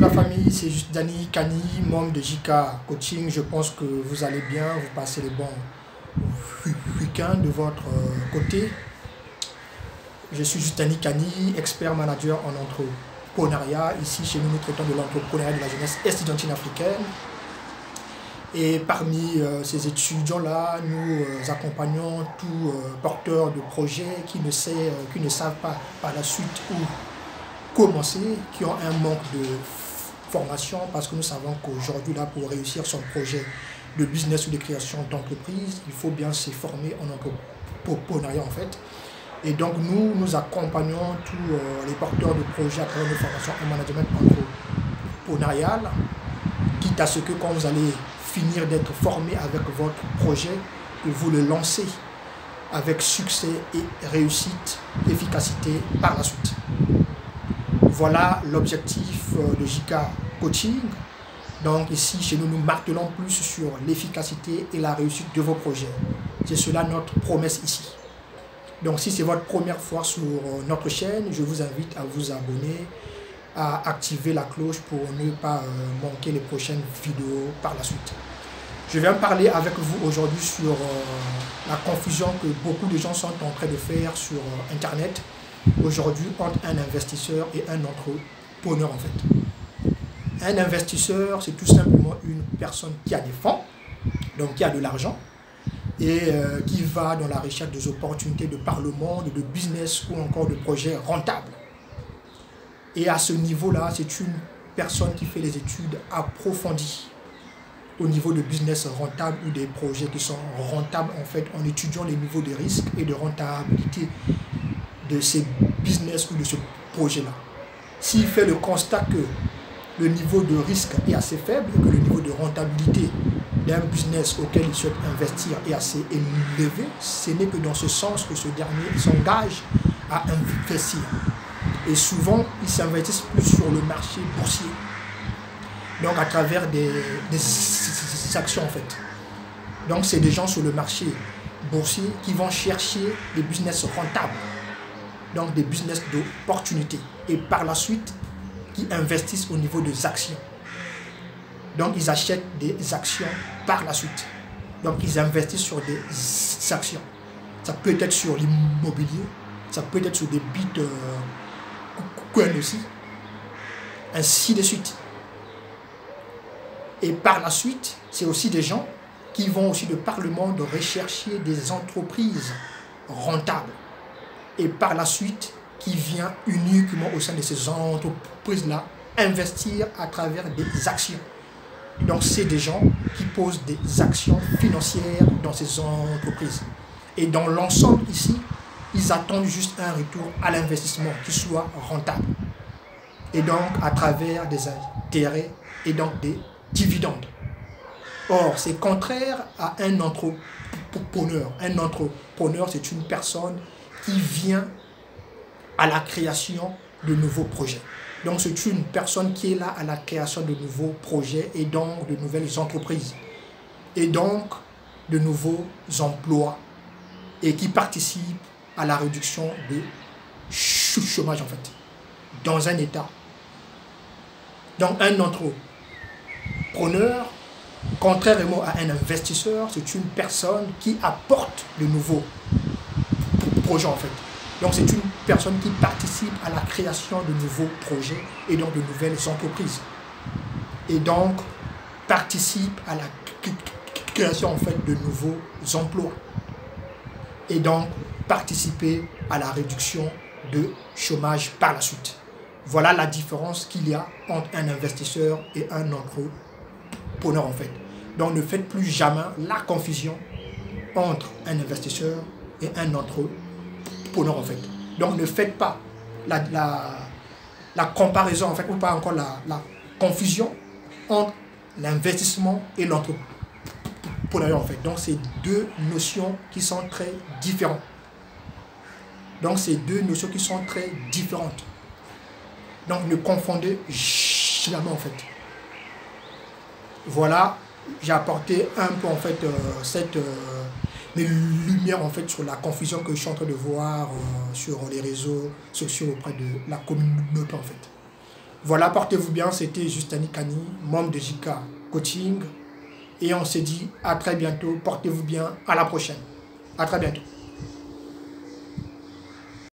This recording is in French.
Bonjour la famille, c'est juste Dani Kani, membre de JK Coaching. Je pense que vous allez bien, vous passez les bons week-ends de votre côté. Je suis juste Dani Kani, expert manager en entrepreneuriat. Ici, chez nous, nous traitons de l'entrepreneuriat de la jeunesse estudiantine africaine. Et parmi ces étudiants-là, nous accompagnons tous porteurs de projets qui ne savent pas par la suite où commencer, qui ont un manque de formation, parce que nous savons qu'aujourd'hui, là, pour réussir son projet de business ou de création d'entreprise, il faut bien se former en entrepreneuriat en fait. Et donc nous accompagnons tous les porteurs de projets à travers nos formations en management entrepreneurial, quitte à ce que quand vous allez finir d'être formé avec votre projet, que vous le lancez avec succès et réussite, efficacité par la suite. Voilà l'objectif de JK Coaching. Donc ici, chez nous, nous martelons plus sur l'efficacité et la réussite de vos projets. C'est cela notre promesse ici. Donc si c'est votre première fois sur notre chaîne, je vous invite à vous abonner, à activer la cloche pour ne pas manquer les prochaines vidéos par la suite. Je viens parler avec vous aujourd'hui sur la confusion que beaucoup de gens sont en train de faire sur Internet aujourd'hui entre un investisseur et un entrepreneur en fait. Un investisseur, c'est tout simplement une personne qui a des fonds, donc qui a de l'argent, et qui va dans la recherche des opportunités de par le monde, de business ou encore de projets rentables. Et à ce niveau-là, c'est une personne qui fait des études approfondies au niveau de business rentable ou des projets qui sont rentables en fait, en étudiant les niveaux de risque et de rentabilité de ces business ou de ce projet-là. S'il fait le constat que le niveau de risque est assez faible et que le niveau de rentabilité d'un business auquel il souhaite investir est assez élevé, ce n'est que dans ce sens que ce dernier s'engage à investir. Et souvent, ils s'investissent plus sur le marché boursier, donc à travers des actions en fait. Donc c'est des gens sur le marché boursier qui vont chercher des business rentables, donc des business d'opportunité, et par la suite qui investissent au niveau des actions. Donc ils achètent des actions par la suite, donc ils investissent sur des actions. Ça peut être sur l'immobilier, ça peut être sur des bitcoins aussi, ainsi de suite. Et par la suite, c'est aussi des gens qui vont aussi de par le monde rechercher des entreprises rentables. Et par la suite, qui vient uniquement au sein de ces entreprises-là investir à travers des actions. Donc c'est des gens qui posent des actions financières dans ces entreprises. Et dans l'ensemble ici, ils attendent juste un retour à l'investissement qui soit rentable. Et donc à travers des intérêts et donc des dividendes. Or, c'est contraire à un entrepreneur. Un entrepreneur, c'est une personne qui vient à la création de nouveaux projets. Donc, c'est une personne qui est là à la création de nouveaux projets et donc de nouvelles entreprises. Et donc, de nouveaux emplois et qui participe à la réduction du chômage en fait, dans un État. Donc, un entrepreneur, contrairement à un investisseur, c'est une personne qui apporte de nouveaux projets en fait. Donc c'est une personne qui participe à la création de nouveaux projets et donc de nouvelles entreprises. Et donc participe à la création en fait de nouveaux emplois. Et donc participer à la réduction de chômage par la suite. Voilà la différence qu'il y a entre un investisseur et un entrepreneur en fait. Donc ne faites plus jamais la confusion entre un investisseur et un entrepreneur en fait. Donc ne faites pas la comparaison en fait, ou pas encore la confusion entre l'investissement et l'entrepreneuriat en fait. Donc c'est deux notions qui sont très différentes. Donc c'est deux notions qui sont très différentes. Donc ne confondez jamais en fait. Voilà, j'ai apporté un peu en fait cette lumière en fait sur la confusion que je suis en train de voir sur les réseaux sociaux auprès de la communauté en fait. Voilà, portez-vous bien. C'était Justani Kani, membre de JK Coaching. Et on se dit à très bientôt. Portez-vous bien. À la prochaine. À très bientôt.